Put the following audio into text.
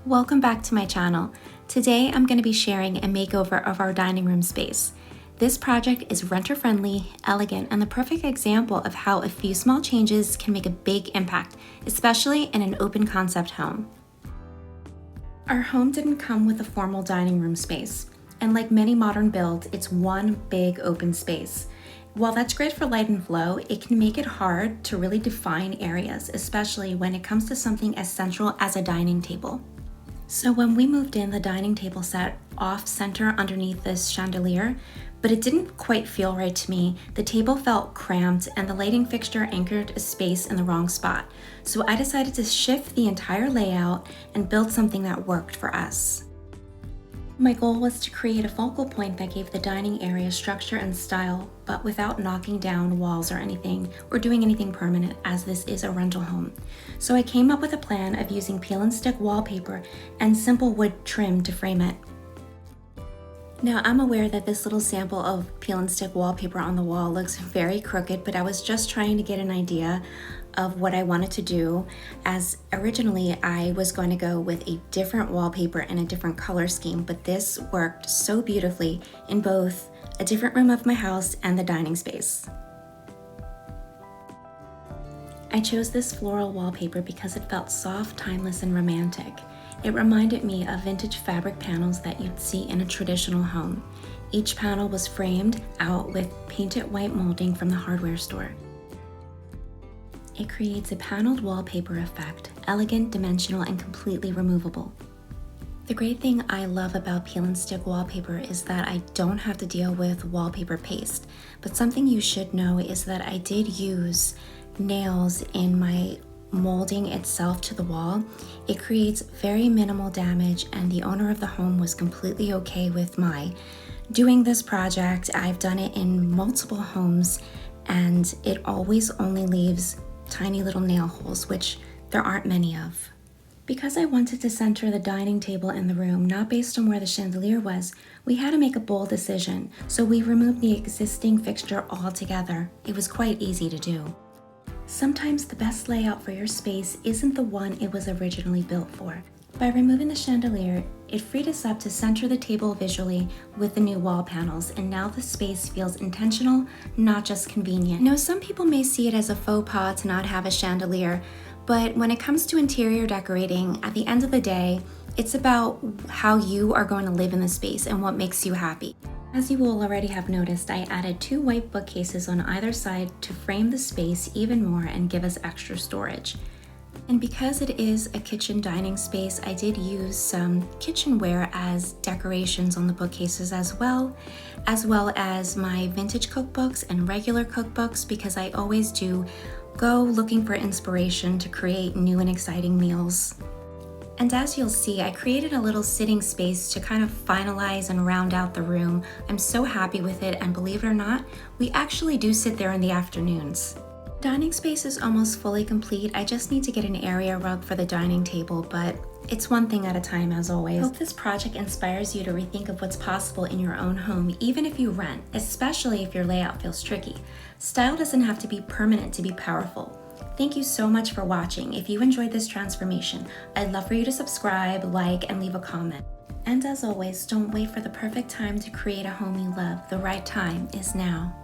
Welcome back to my channel. Today I'm going to be sharing a makeover of our dining room space. This project is renter-friendly, elegant, and the perfect example of how a few small changes can make a big impact, especially in an open concept home. Our home didn't come with a formal dining room space, and like many modern builds, it's one big open space. While that's great for light and flow, it can make it hard to really define areas, especially when it comes to something as central as a dining table. So when we moved in, the dining table sat off center underneath this chandelier, but it didn't quite feel right to me. The table felt cramped and the lighting fixture anchored a space in the wrong spot. So I decided to shift the entire layout and build something that worked for us. My goal was to create a focal point that gave the dining area structure and style, but without knocking down walls or anything, or doing anything permanent, as this is a rental home. So I came up with a plan of using peel and stick wallpaper and simple wood trim to frame it. Now I'm aware that this little sample of peel and stick wallpaper on the wall looks very crooked, but I was just trying to get an idea of what I wanted to do, as originally I was going to go with a different wallpaper and a different color scheme, but this worked so beautifully in both a different room of my house and the dining space. I chose this floral wallpaper because it felt soft, timeless, and romantic. It reminded me of vintage fabric panels that you'd see in a traditional home. Each panel was framed out with painted white molding from the hardware store. It creates a paneled wallpaper effect, elegant, dimensional, and completely removable. The great thing I love about peel and stick wallpaper is that I don't have to deal with wallpaper paste, but something you should know is that I did use nails in my molding itself to the wall. It creates very minimal damage, and the owner of the home was completely okay with my doing this project. I've done it in multiple homes, and it always only leaves tiny little nail holes, which there aren't many of. Because I wanted to center the dining table in the room, not based on where the chandelier was, we had to make a bold decision, so we removed the existing fixture altogether. It was quite easy to do. Sometimes the best layout for your space isn't the one it was originally built for. By removing the chandelier, it freed us up to center the table visually with the new wall panels, and now the space feels intentional, not just convenient. I know some people may see it as a faux pas to not have a chandelier, but when it comes to interior decorating, at the end of the day, it's about how you are going to live in the space and what makes you happy. As you will already have noticed, I added 2 white bookcases on either side to frame the space even more and give us extra storage. And because it is a kitchen dining space, I did use some kitchenware as decorations on the bookcases as well as my vintage cookbooks and regular cookbooks, because I always do go looking for inspiration to create new and exciting meals. And as you'll see, I created a little sitting space to kind of finalize and round out the room. I'm so happy with it, and believe it or not, we actually do sit there in the afternoons. Dining space is almost fully complete. I just need to get an area rug for the dining table, but it's one thing at a time, as always. I hope this project inspires you to rethink of what's possible in your own home, even if you rent, especially if your layout feels tricky. Style doesn't have to be permanent to be powerful. Thank you so much for watching. If you enjoyed this transformation, I'd love for you to subscribe, like, and leave a comment. And as always, don't wait for the perfect time to create a home you love. The right time is now.